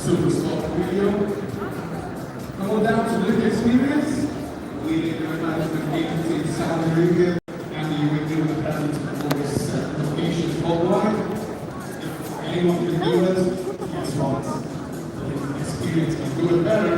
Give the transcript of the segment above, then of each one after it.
super soft video. Come on down to live experience. We management agency in Saudi Arabia and the UAE with presence across locations worldwide. If anyone can do it, guess what? The experience can do it better.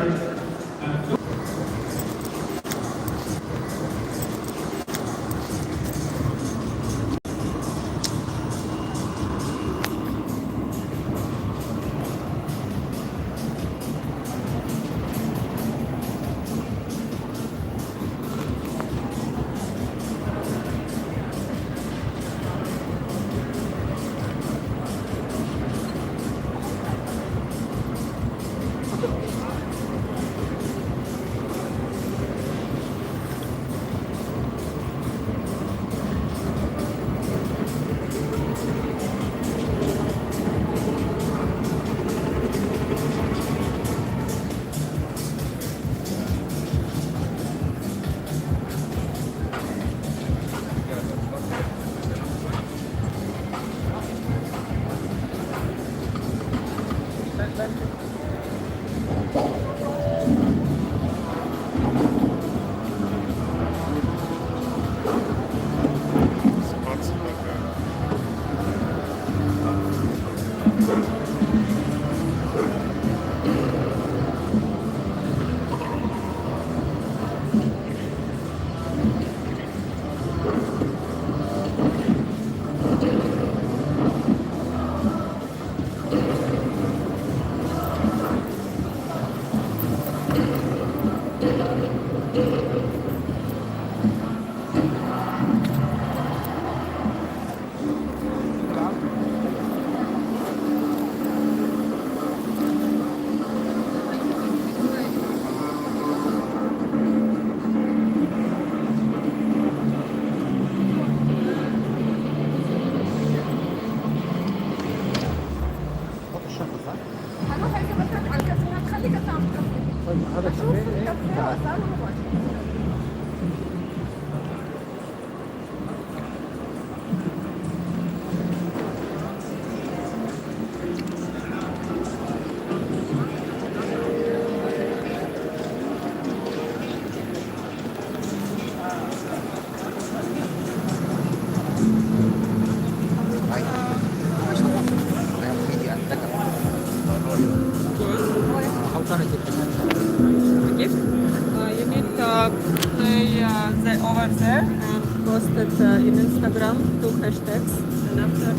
And over there and post it in Instagram, 2 hashtags, and after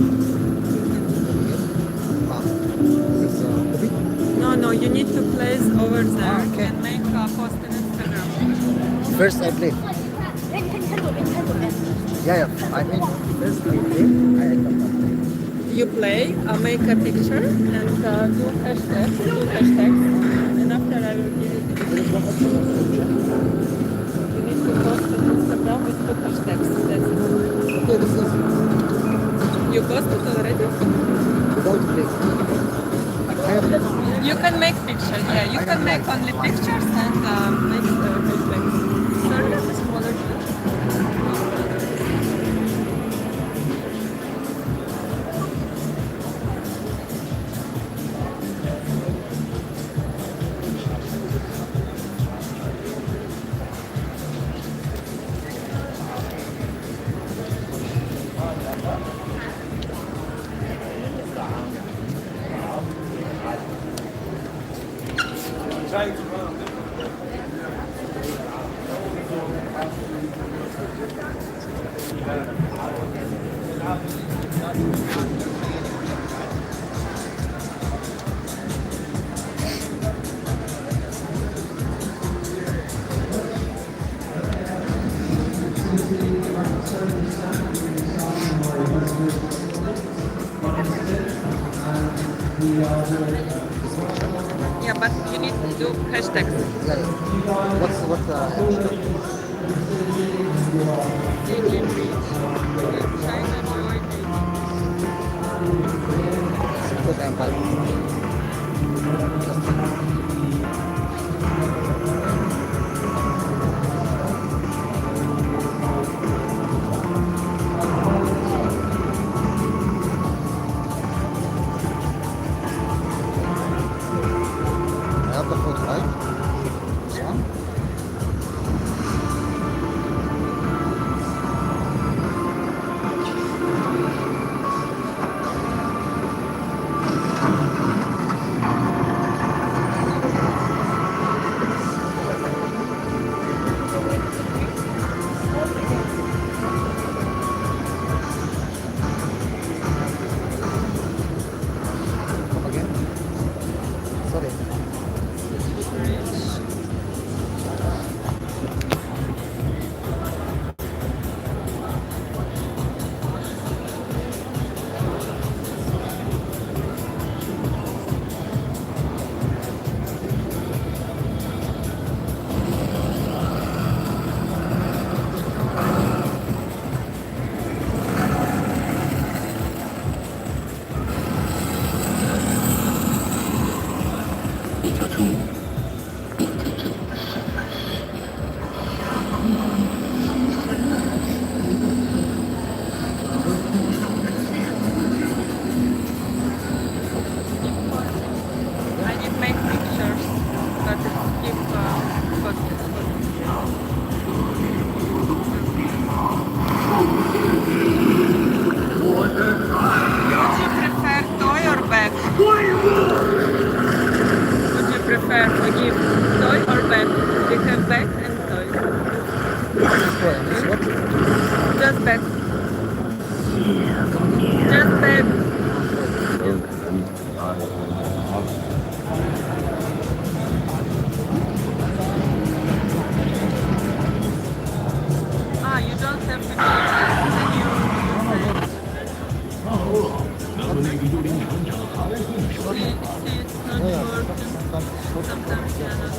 no, you need to place over there and make a post in Instagram. First I play. Yeah, I mean first I play. You play, make a picture and do hashtags, and after I will give you the you need to post on Instagram with 2 hashtags. That's it. Okay, this is You posted already? without play. You can make pictures, yeah. You can make only pictures and make the hashtags. Sorry, this smaller. Yeah, but you need to do hashtags. Yeah. What's the hashtag? Because I'm bad. I did make pictures, but keep focus. Would you prefer toy or bag? Would you prefer to give toy or bag? We have bag and toy. Just bag. Just bag. Ah, you don't have to give it's not working. Sometimes yeah, not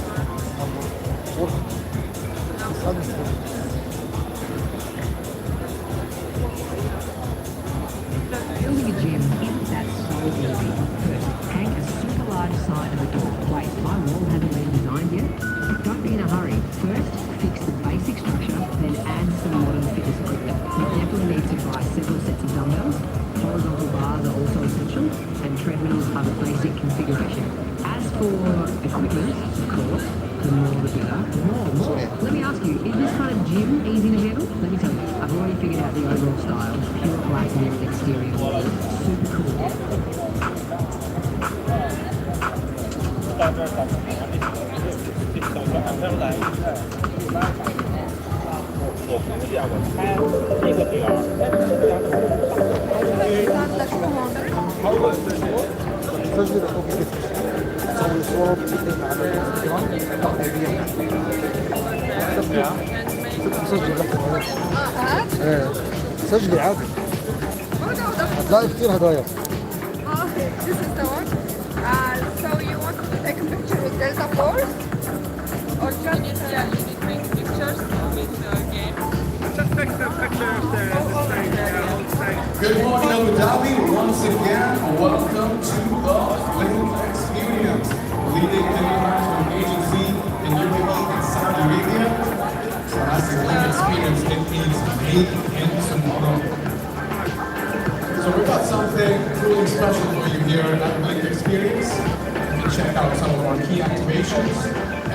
Building a gym isn't that so easy. First, hang a super large sign on the door. Wait, my wall hasn't been designed yet? Don't be in a hurry. First, fix the basic structure, then add some modern fitness equipment. You definitely need to buy several sets of dumbbells. Horizontal bars are also essential, and treadmills have a basic configuration. As for equipment, of course, the more the better. More. Let me ask you, is this kind of gym easy to handle? Let me tell you, I've already figured out the overall style. Pure black mirrored exterior walls. Super cool. سجل الأخوة كيف تصور صورة بتقدم على الإنستغرام تقريبا سجل لحظة ايه سجلي عادي هتلاقي كتير هدايا. Okay, this is the one. So you want to take a picture with Delta Force? Or just yeah, you need to make pictures with game. Just take the picture of the stage, stage. Good morning, Abu Dhabi. Once again, welcome to the Blink Experience, leading international agency in UAE and Saudi Arabia. For us, the Blink Experience, it means made in tomorrow. So we've got something truly special for you here at Blink Experience. You can check out some of our key activations.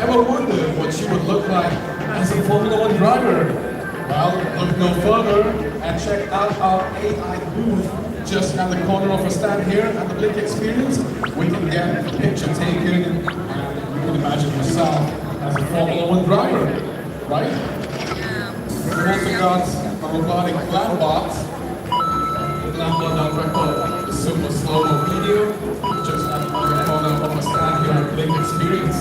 Ever wondered what you would look like as a Formula One driver? Well, look no further and check out our AI booth just at the corner of our stand here at the Blink Experience. We can get a picture taken and you can imagine yourself as a Formula One driver, right? We've also got a robotic landbot. Landbot on record a super slow-mo video just at the corner of our stand here at Blink Experience.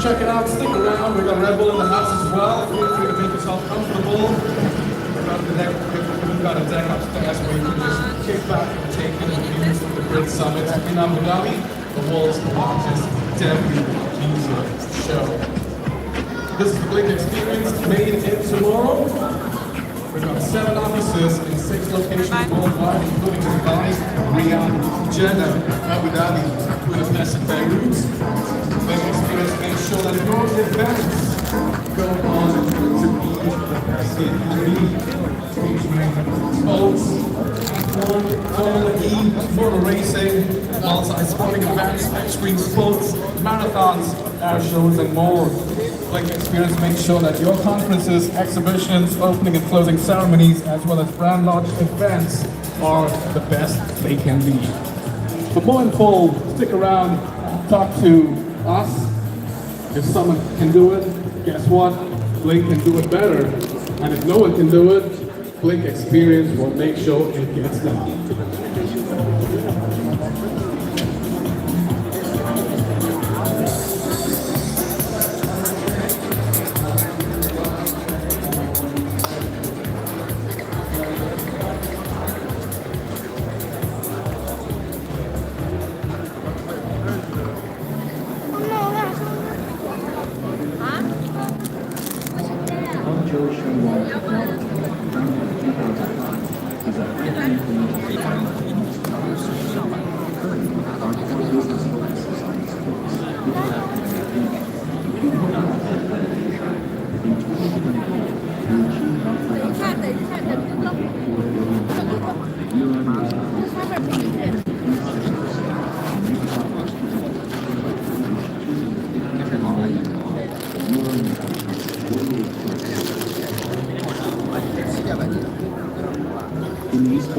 Check it out, stick around. We've got Red Bull in the house as well. Feel free to make yourself comfortable. We've got a deck upstairs where you can just kick back and take in the views of the great Summit in Abu Dhabi, the world's largest debut user show. This is the Blink Experience made in tomorrow. We've got 7 offices in 6 locations worldwide, including Dubai, Riyadh, Jeddah, Abu Dhabi, Budapest, and Beirut. Blink Experience makes sure that your events go on to be the best it can be. Featuring boats, Formula E, motor racing, multi-sporting events, extreme sports, marathons, air shows, and more. Blink Experience makes sure that your conferences, exhibitions, opening and closing ceremonies, as well as brand launch events are the best they can be. For more info, stick around, talk to us. If someone can do it, guess what? Blink can do it better. And if no one can do it, Blink Experience will make sure it gets done.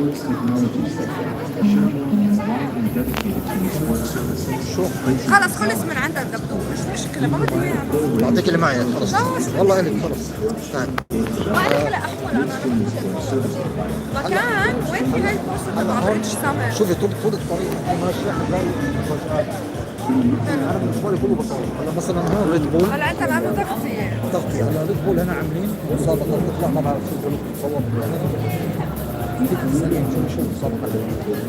sports technology sector. Tshmil is long been dedicated to sports services. خلاص خلص من عندك دبدوب مش مشكلة ما بدي اياها. أعطيك اللي معي خلص. والله إلك خلص. تعال. وأنا هلا أحمل أنا مكان وين في هاي البوست تبع بريدج سامر. شوفي طول الطريق ماشي حتلاقي مفاجآت. أنا بالنسبة لي كله بصور. هلا مثلا هون ريد بول. هلا أنت لأنه تغطية. هلا ريد بول هنا عاملين مسابقة تطلع ما بعرف شو بقول تصور فيك تسألين شو المسابقة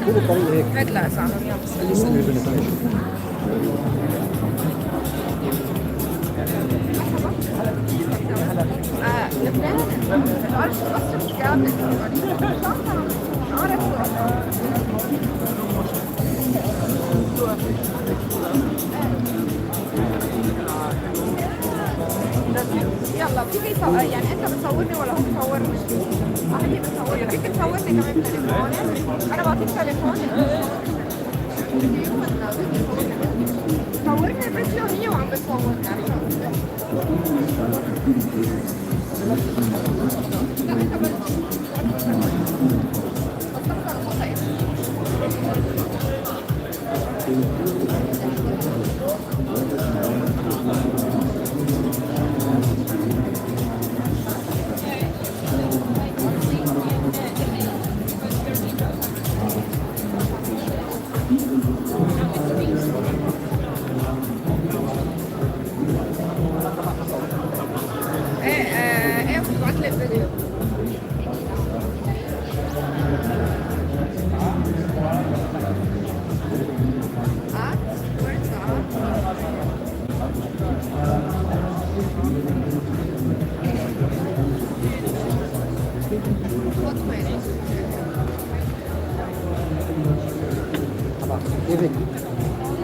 طول الطريق هيك. هيك لا زعلان يا بس. أي سنة بنت لبنان الأرض أصلا كامل عارف يلا فيك يعني انت بتصورني ولا هو بتصورني؟ هي بتصورني فيك تصورني كمان بتليفوني انا بعطيك تليفوني صورني فيديو هي وعم بتصورني عشان لا انت بس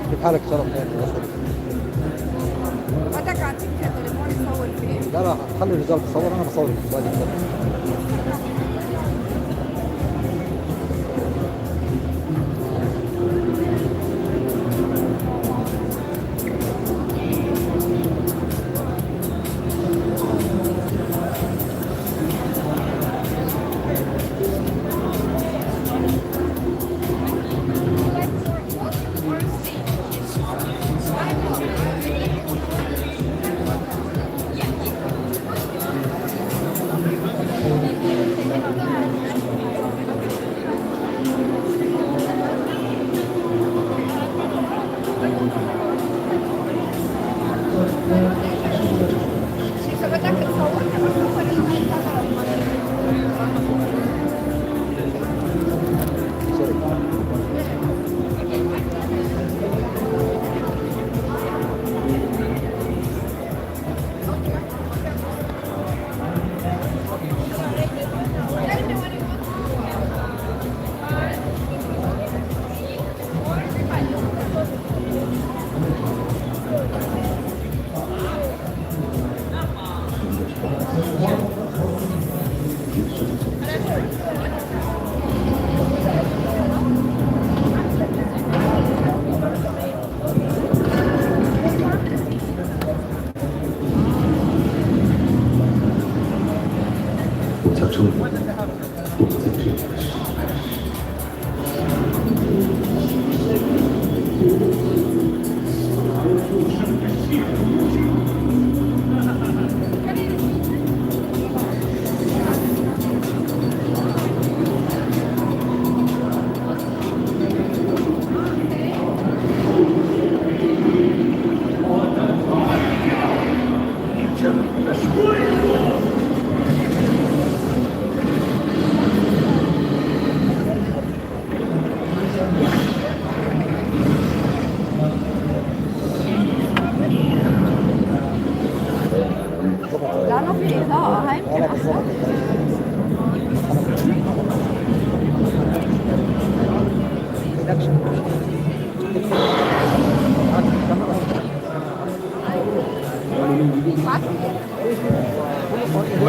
كيف حالك شرف يعني بدك اعطيك تليفوني تصور فيه؟ لا خلي الرجال تصور انا بصور بالي.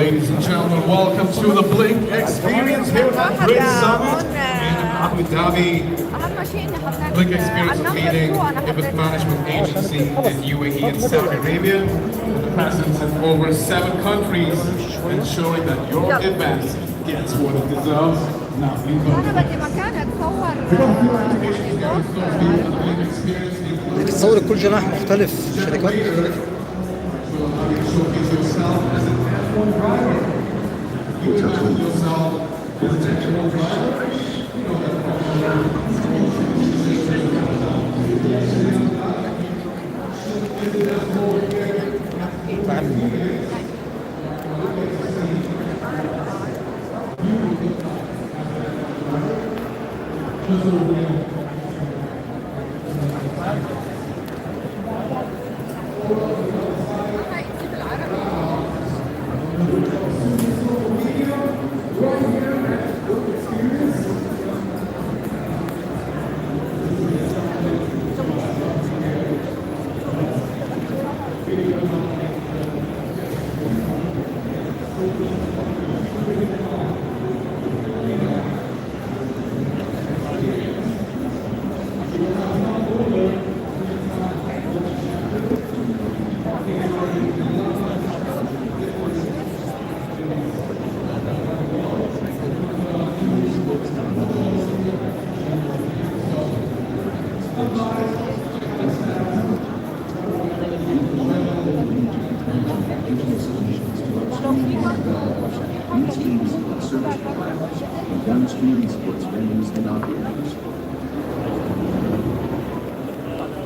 Ladies and gentlemen, welcome to the Blink Experience here at Bridge Summit in Abu Dhabi. Blink Experience is leading event management agency in UAE and Saudi Arabia. Presence in over 7 countries, ensuring that your event gets what it deserves. نعم انا بدي مكان اتصور بدك تصور كل جناح مختلف، شركات مختلفة.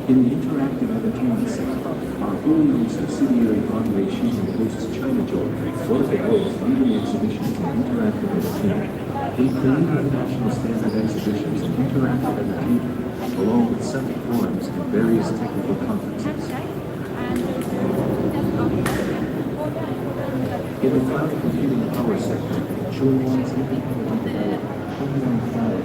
In the interactive entertainment sector, our wholly owned subsidiary Broadway Shooting hosts China Joy, one of the world's leading exhibitions in interactive entertainment. They create international standard exhibitions in interactive entertainment, along with separate forums and various technical conferences. In the cloud computing power sector, Chulwan's independently developed Chulwan Cloud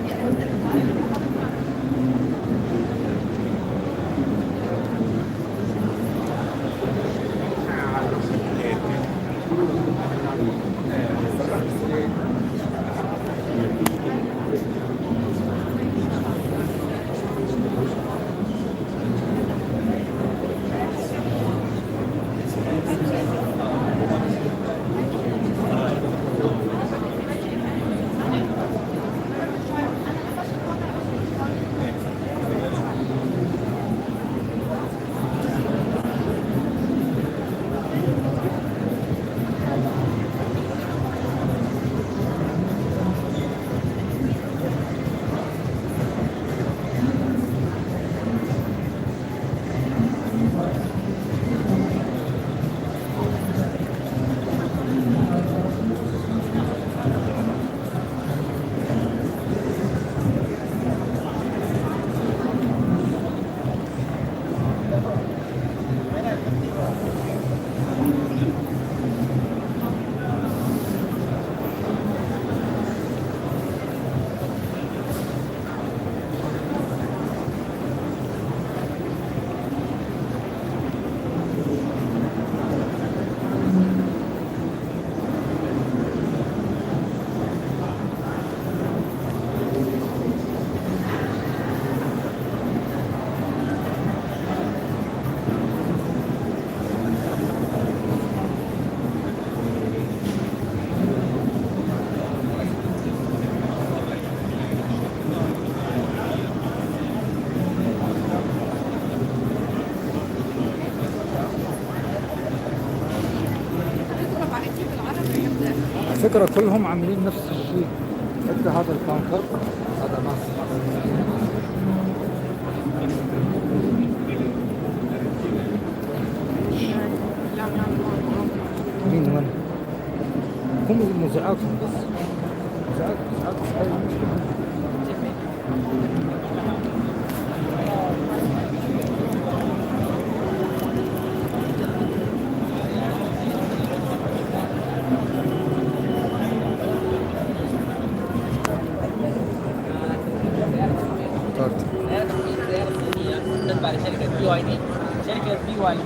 الفكرة كلهم عاملين نفس الشيء. حتى هذا الكاونتر هذا ناس مين من هم مزعاتهم بس مزعات شركة بي واي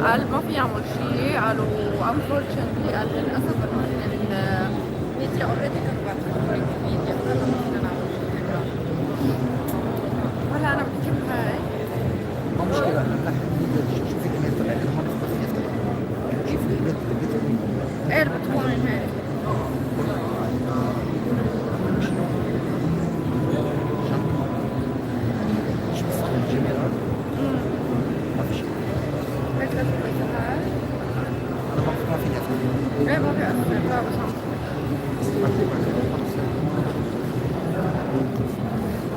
قال ما في يعمل شيء، قالوا unfortunately قال للأسف الميديا اوريدي كتبت الميديا فما فينا نعمل شيء هيك. ولا أنا بدي كيف هاي؟ ما مشكلة، شوفي كمان طلع لنا مرة كيف البيت ايه البتوين هاي؟ مش بس الجميلة ما في شيء. هيك لازم تفتحها؟ أنا ما فيني أفتح. ايه ما بيأثر، لا بس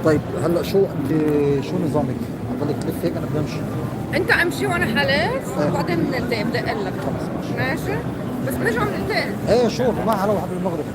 طيب هلا شو نظامك؟ ضلك تلف هيك انا بدي امشي. انت امشي وانا حلف وبعدين بنلتقي بدق لك. خلص ماشي؟ بس بنرجع بنلتقي. ايه شوف ما على واحد المغرب.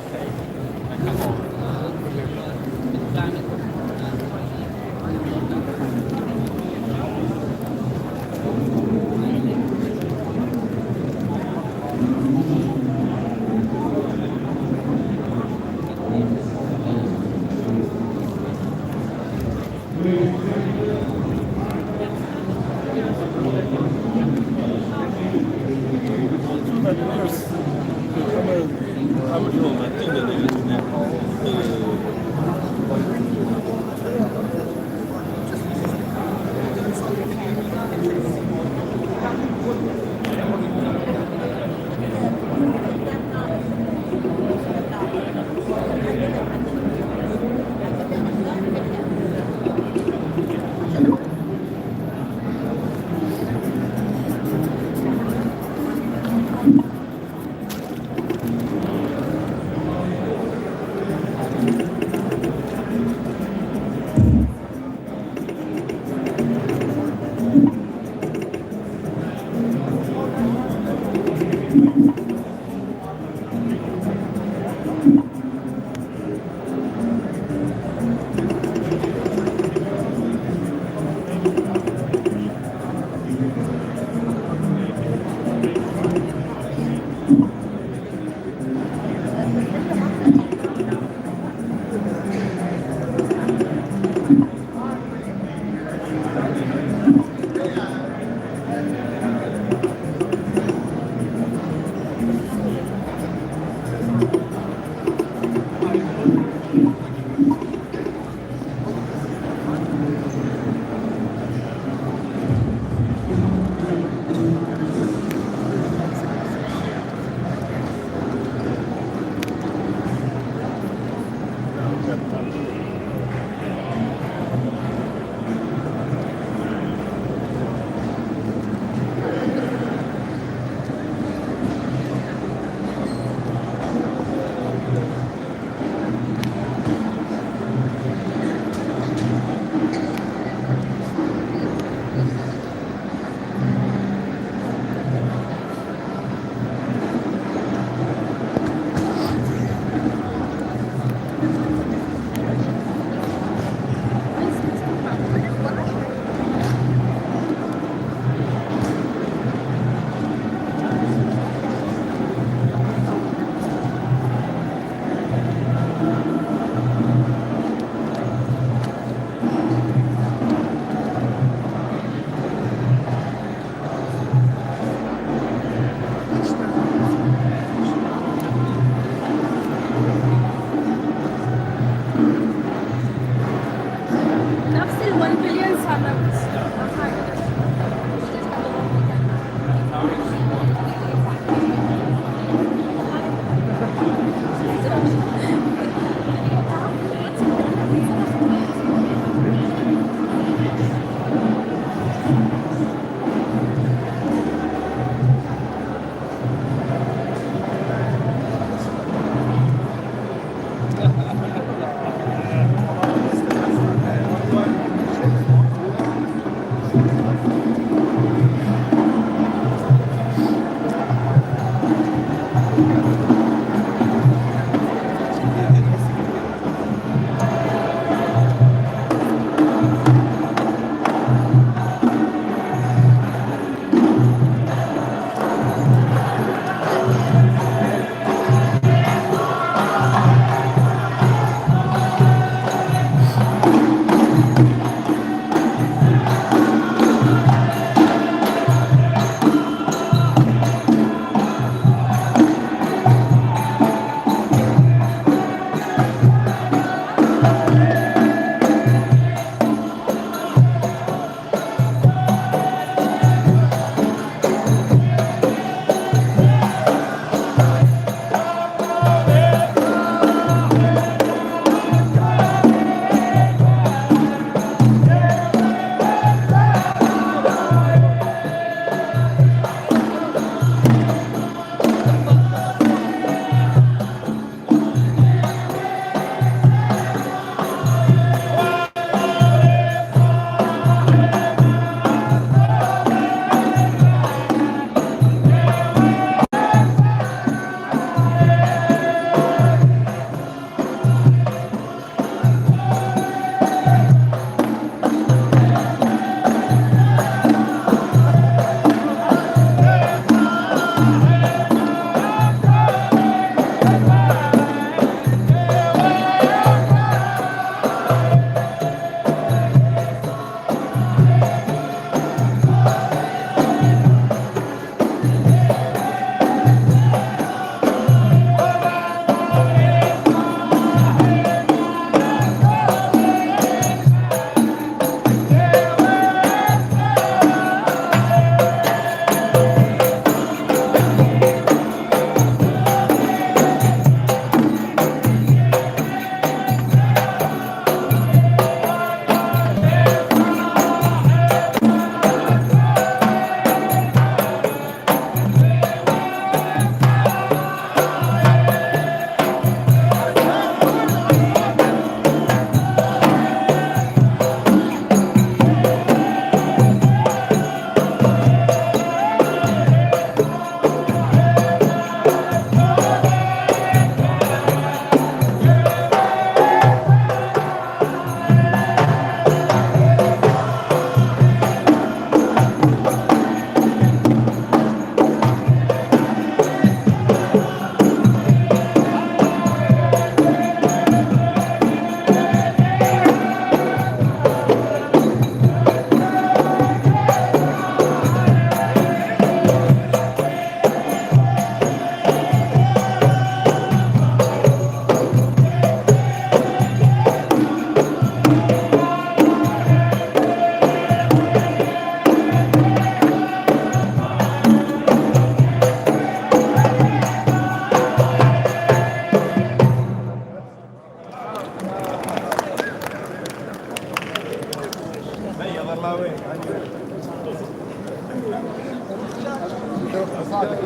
صادق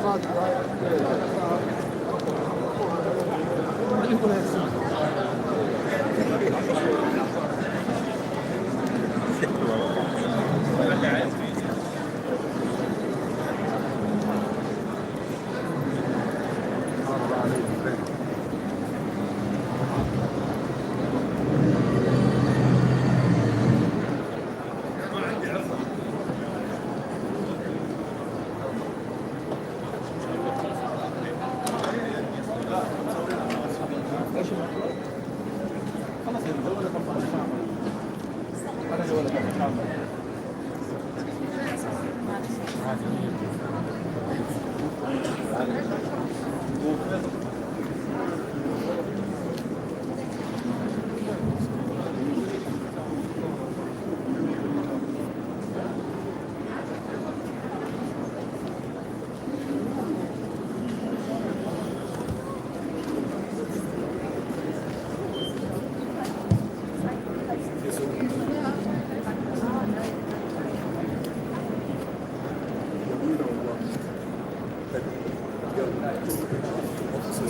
صادق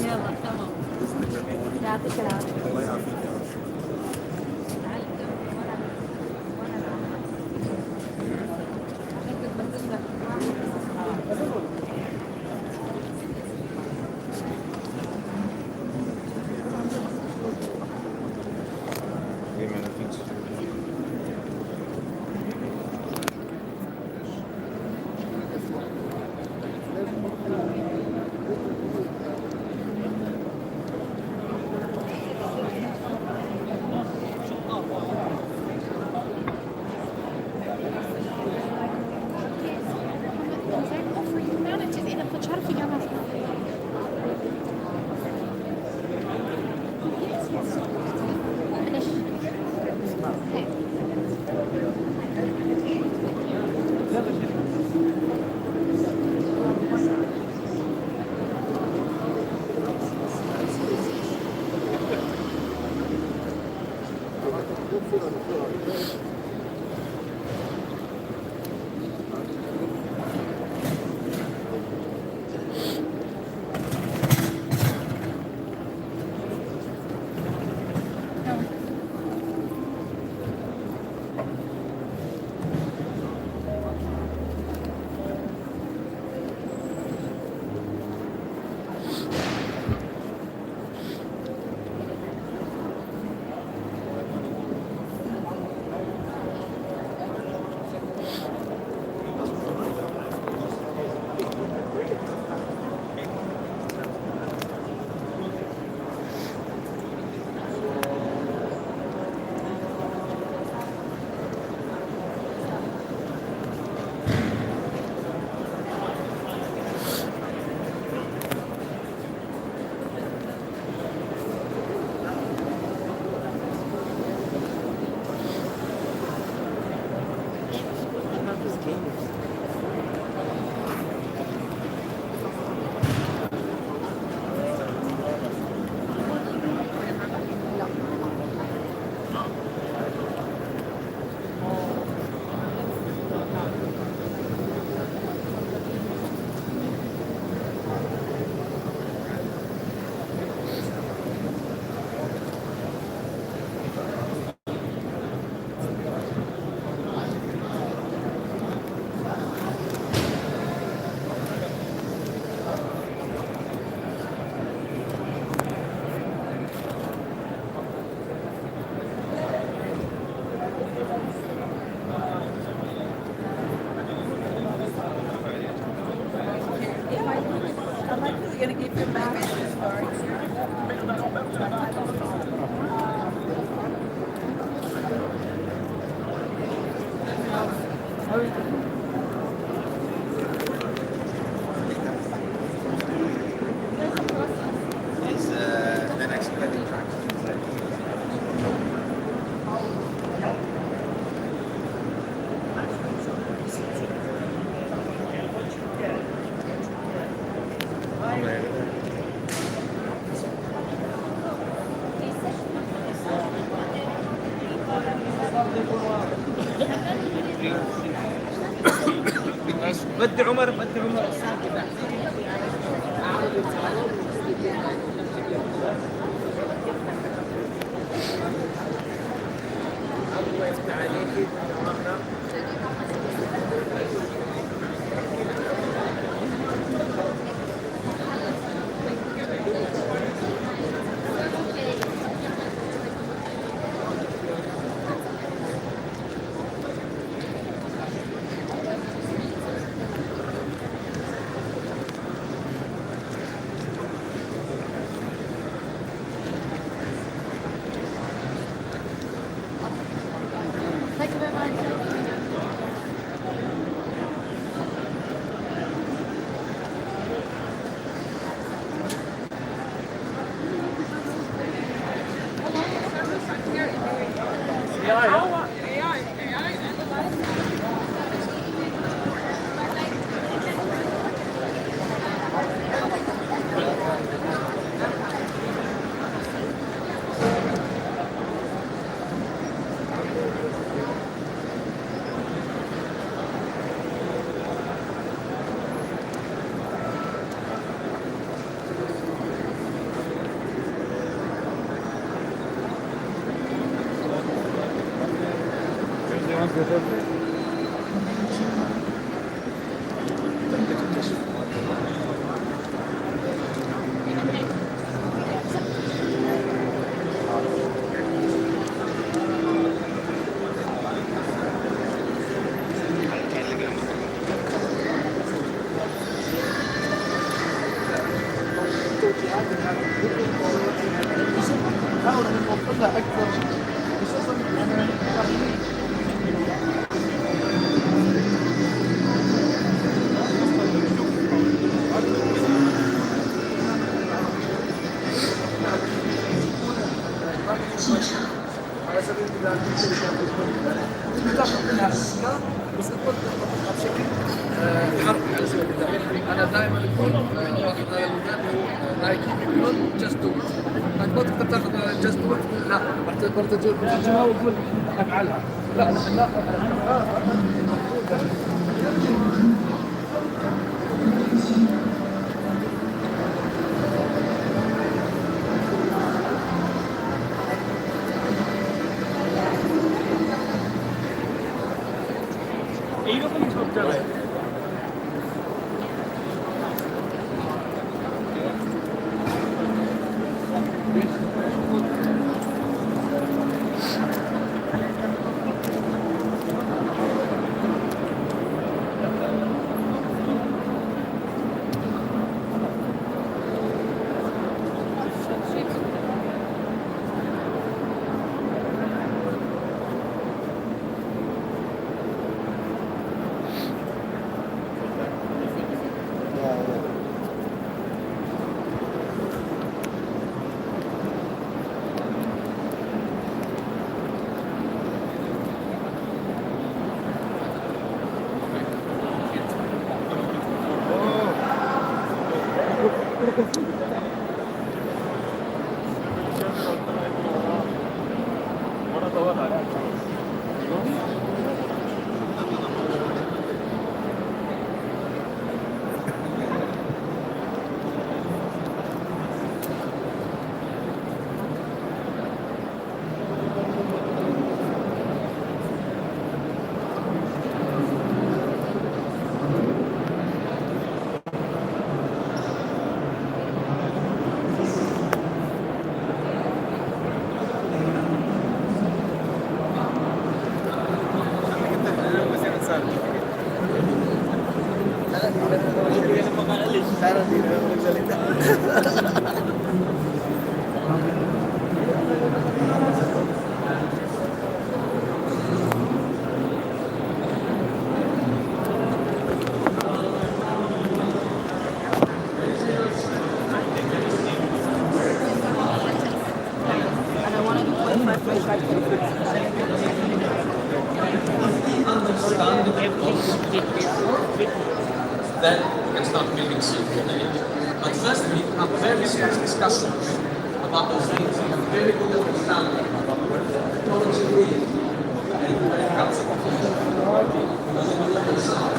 يلا تمام. يعطيك العافية. ودي عمر ودي عمر الله يفتح عليك. نحاول ان نوفر لها اكثر خصوصا على سبيل المثال تاخذ منها افكار بس تكون بشكل حرفي على سبيل المثال. انا دائما اقول نايكي يقولون جاست دو ات، ما تقدر تاخذ جاست دو لا راح ترجمها وتقول افعلها. لا نحن لا এইরকম সব জায়গায় then we can start building Q&A. But first we have very serious discussion about those things. We have very good understanding about what technology is and very culture. Because it will let us out.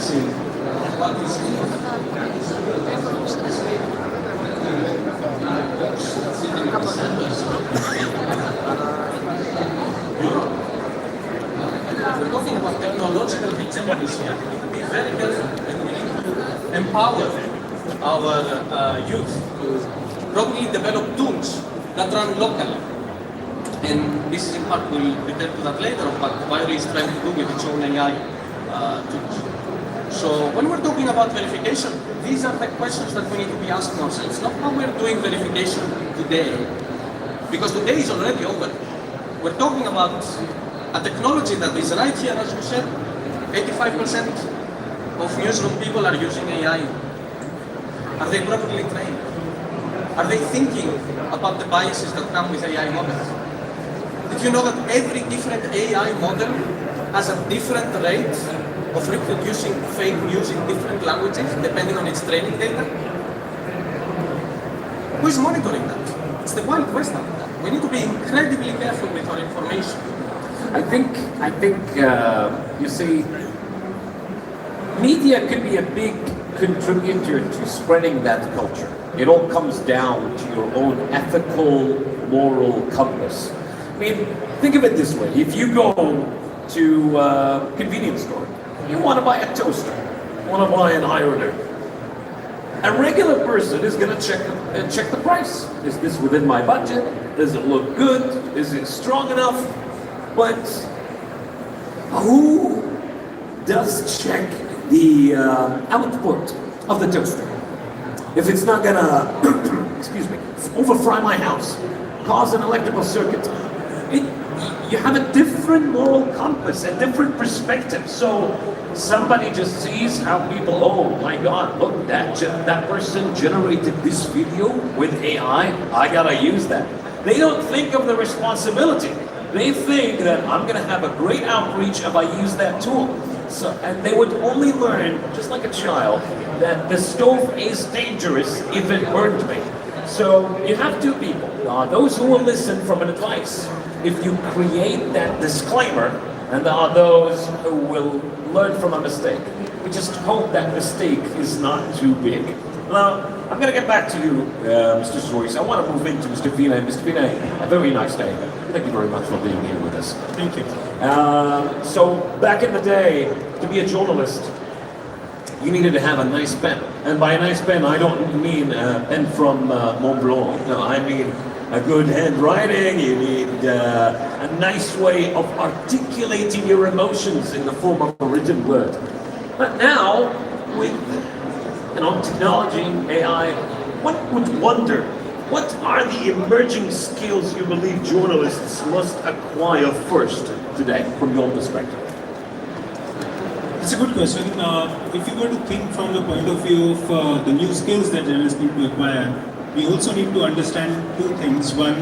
discussing what is we're talking about technological victims here. We need to be very careful and we need to empower our youth to probably develop tools that run locally. And this is in part, we'll return to that later, what Huawei is trying to do with its own AI tools. So when we're talking about verification, these are the questions that we need to be asking ourselves, not how we're doing verification today, because today is already over. We're talking about a technology that is right here, as you said, 85% of newsroom people are using AI. Are they properly trained? Are they thinking about the biases that come with AI models? Did you know that every different AI model has a different rate of reproducing fake news in different languages depending on its training data? Who is monitoring that? It's the wild west of that. We need to be incredibly careful with our information. I think you see, media can be a big contributor to spreading that culture. It all comes down to your own ethical, moral compass. I mean, think of it this way. If you go to a convenience store, you want to buy a toaster, you want to buy an ironer. A regular person is going to check the price. Is this within my budget? Does it look good? Is it strong enough? But who does check the output of the toaster? If it's not gonna, excuse me, overfry my house, cause an electrical circuit, you have a different moral compass, a different perspective. So somebody just sees how people, oh my God, look, that person generated this video with AI, I gotta use that. They don't think of the responsibility. They think that I'm gonna have a great outreach if I use that tool. So, and they would only learn, just like a child, that the stove is dangerous if it burned me. So you have two people, those who will listen from an advice. If you create that disclaimer, and there are those who will learn from a mistake. We just hope that mistake is not too big. Now, I'm going to get back to you, Mr. Joyce. I want to move into Mr. Vina. Mr. Vina, a very nice day. Thank you very much for being here with us. Thank you. So, back in the day, to be a journalist, you needed to have a nice pen. And by a nice pen, I don't mean a pen from Mont Blanc. No, I mean a good handwriting. You need a nice way of articulating your emotions in the form of a written word. But now, with technology, AI, one would wonder, what are the emerging skills you believe journalists must acquire first today, from your perspective? It's a good question. If you were to think from the point of view of the new skills that journalists need to acquire, we also need to understand two things. One,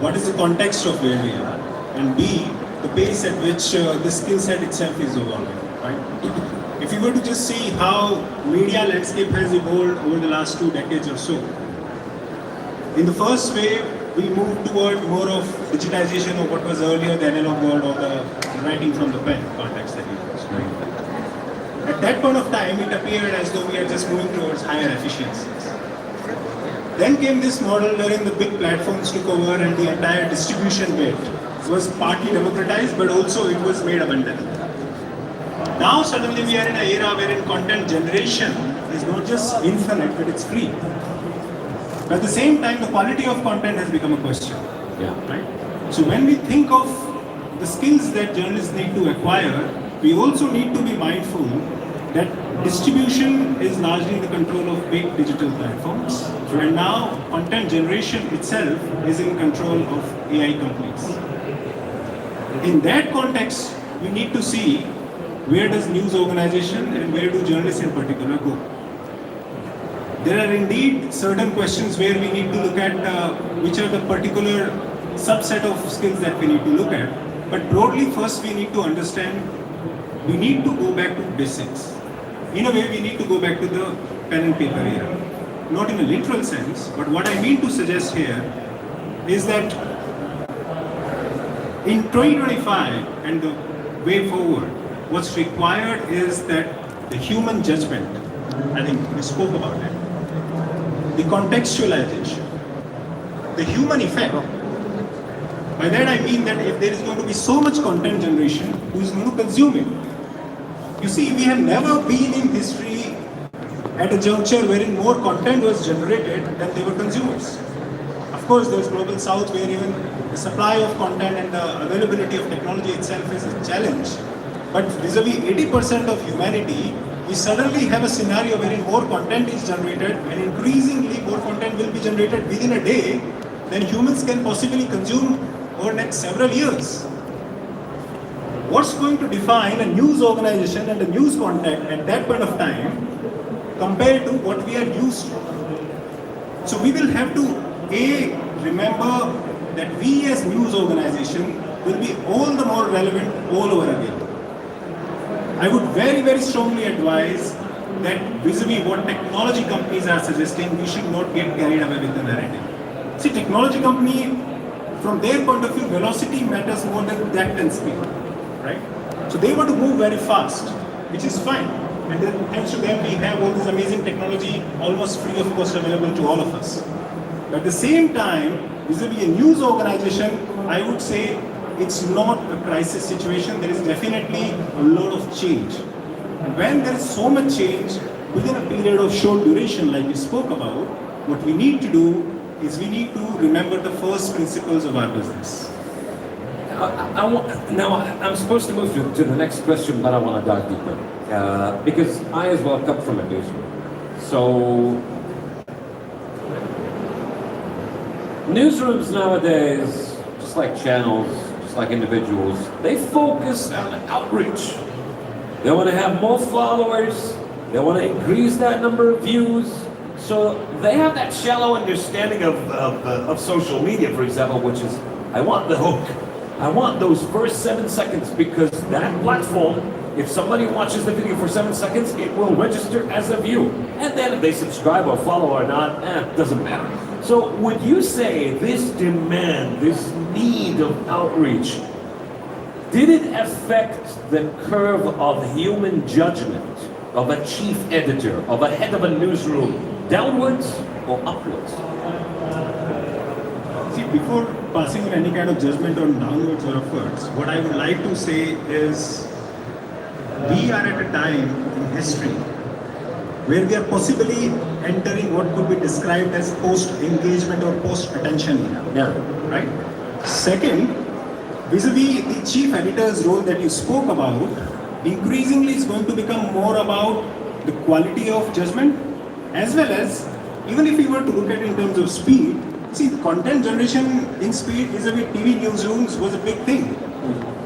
what is the context of where we are? And B, the pace at which the skill set itself is evolving, right? If you were to just see how media landscape has evolved over the last 2 decades or so, in the first wave, we moved toward more of digitization of what was earlier the analog world or the writing from the pen context that we used. Right? At that point of time, it appeared as though we are just moving towards higher efficiencies. Then came this model wherein the big platforms took over and the entire distribution bit was partly democratized, but also it was made abundant. Now suddenly we are in an era wherein content generation is not just infinite, but it's free. But at the same time, the quality of content has become a question. Yeah. Right? So when we think of the skills that journalists need to acquire, we also need to be mindful that distribution is largely the control of big digital platforms. And now content generation itself is in control of AI companies. In that context, we need to see where does news organization and where do journalists in particular go. There are indeed certain questions where we need to look at which are the particular subset of skills that we need to look at. But broadly, first we need to understand, we need to go back to basics. In a way, we need to go back to the pen and paper era. Not in a literal sense, but what I mean to suggest here is that in 2025 and the way forward, what's required is that the human judgment, I think we spoke about it, the contextualization, the human effect. By that I mean that if there is going to be so much content generation, who is going to consume it? You see, we have never been in history at a juncture wherein more content was generated than they were consumers. Of course, there's Global South where even the supply of content and the availability of technology itself is a challenge. But vis-a-vis 80% of humanity, we suddenly have a scenario wherein more content is generated and increasingly more content will be generated within a day than humans can possibly consume over the next several years. What's going to define a news organization and a news content at that point of time compared to what we are used to? So we will have to remember that we as news organization will be all the more relevant all over again. I would very, very strongly advise that vis-a-vis what technology companies are suggesting, we should not get carried away with the narrative. See, technology company, from their point of view, velocity matters more than depth and speed, right? So they want to move very fast, which is fine. And then thanks to them, we have all this amazing technology almost free of cost available to all of us. But at the same time, vis-a-vis a news organization, I would say it's not a crisis situation. There is definitely a lot of change. And when there is so much change within a period of short duration, like we spoke about, what we need to do is we need to remember the first principles of our business. Now, I'm supposed to move to the next question, but I want to dive deeper. Because I as well come from a newsroom. So, newsrooms nowadays, just like channels, just like individuals, they focus on outreach. They want to have more followers, they want to increase that number of views. So they have that shallow understanding of social media, for example, which is, I want the hook. I want those first 7 seconds because that platform, if somebody watches the video for 7 seconds, it will register as a view. And then if they subscribe or follow or not, it doesn't matter. So would you say this demand, this need of outreach, did it affect the curve of human judgment of a chief editor, of a head of a newsroom, downwards or upwards? See, before passing on any kind of judgment on downwards or upwards, what I would like to say is we are at a time in history where we are possibly entering what could be described as post-engagement or post-attention era. Yeah. Right? Second, vis-a-vis the chief editor's role that you spoke about, increasingly is going to become more about the quality of judgment, as well as, even if we were to look at it in terms of speed, see, content generation in speed vis-a-vis TV newsrooms was a big thing.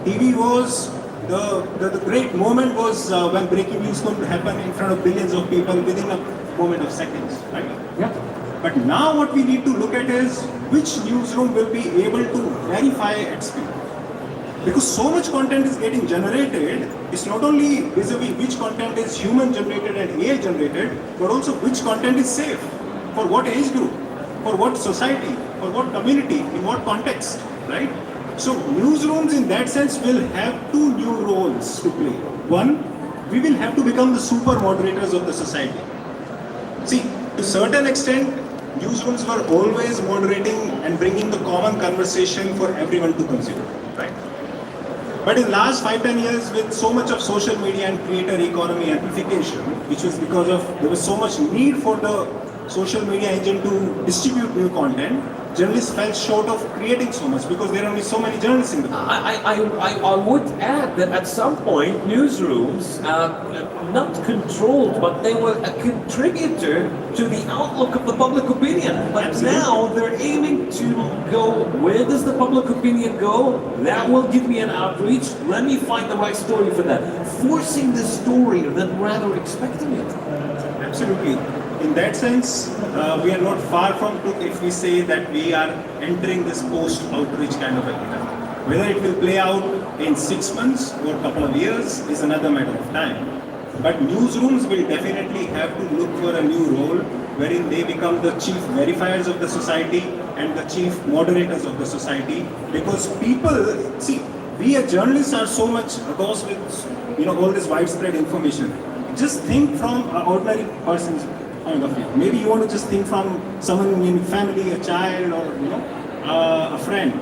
TV was, the great moment was when breaking news going to happen in front of billions of people within a moment of seconds, right? Yeah. But now what we need to look at is which newsroom will be able to verify at speed. Because so much content is getting generated, it's not only vis-a-vis which content is human generated and AI generated, but also which content is safe, for what age group, for what society, for what community, in what context, right? So newsrooms in that sense will have two new roles to play. One, we will have to become the super moderators of the society. See, to a certain extent, newsrooms were always moderating and bringing the common conversation for everyone to consume, right? But in the last 5-10 years, with so much of social media and creator economy amplification, which was because of, there was so much need for the social media engine to distribute new content, journalists fell short of creating so much because there are only so many journalists in the country. I would add that at some point, newsrooms, not controlled, but they were a contributor to the outlook of the public opinion. But Absolutely. now they're aiming to go, where does the public opinion go? That will give me an outreach. Let me find the right story for that. Forcing the story than rather expecting it. Absolutely. In that sense, we are not far from truth if we say that we are entering this post-outreach kind of a era. Whether it will play out in 6 months or a couple of years is another matter of time. But newsrooms will definitely have to look for a new role wherein they become the chief verifiers of the society and the chief moderators of the society. Because people, see, we as journalists are so much aghast with all this widespread information. just think from an ordinary person's point of view. Maybe you want to just think from someone in family, a child, or a friend.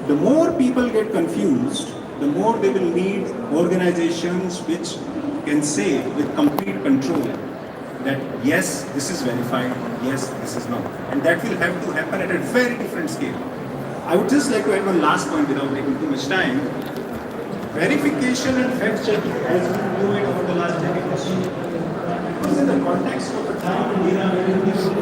The more people get confused, the more they will need organizations which can say with complete control that yes, this is verified, yes, this is not. And that will have to happen at a very different scale. I would just like to add one last point without taking too much time. Verification and fact checking as we do it over the last decade or so. It was in the context of a time and era when we should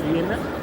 Vienna.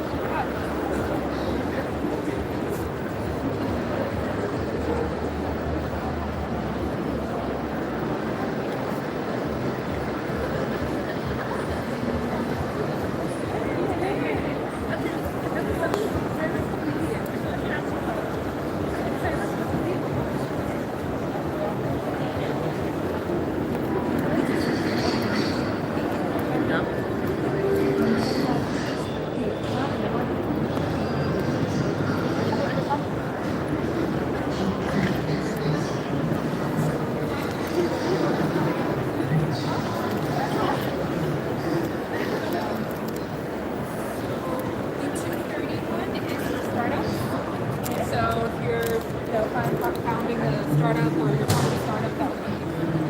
founding a startup or you're part of a startup that would be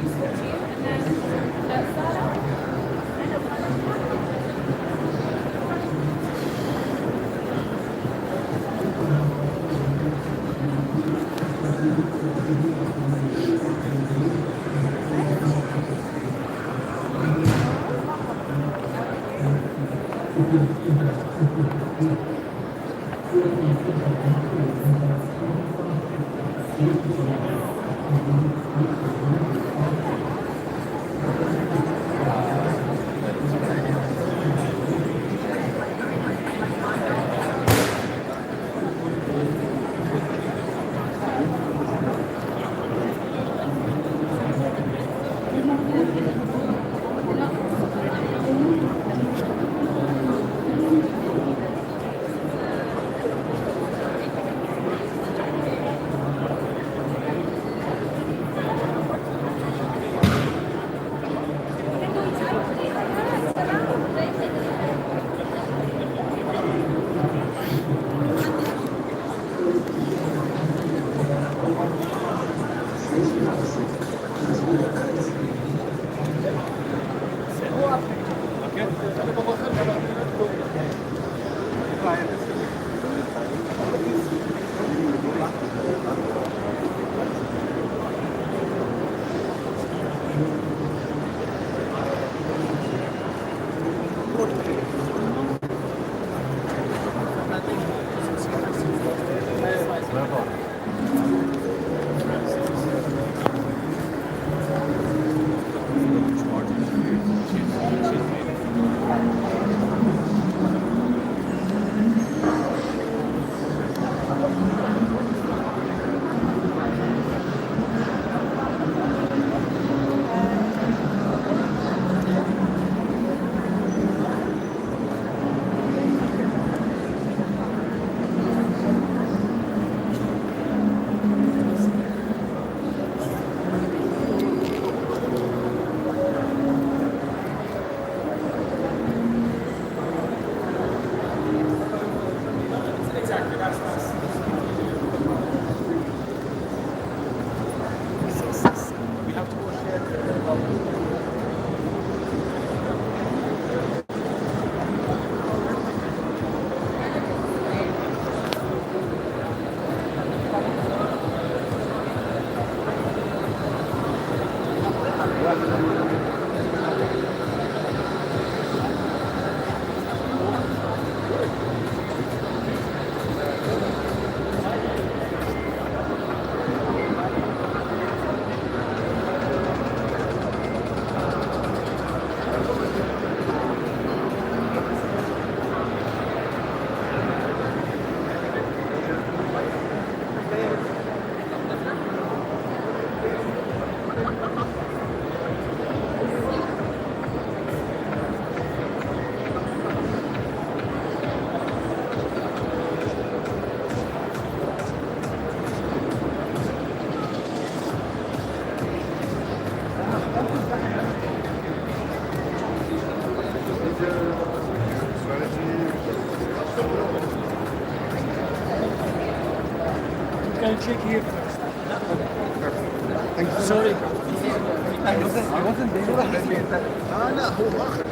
useful to you. And then that startup. Check here first. Thank you. Sorry. I wasn't there. لا هو اخر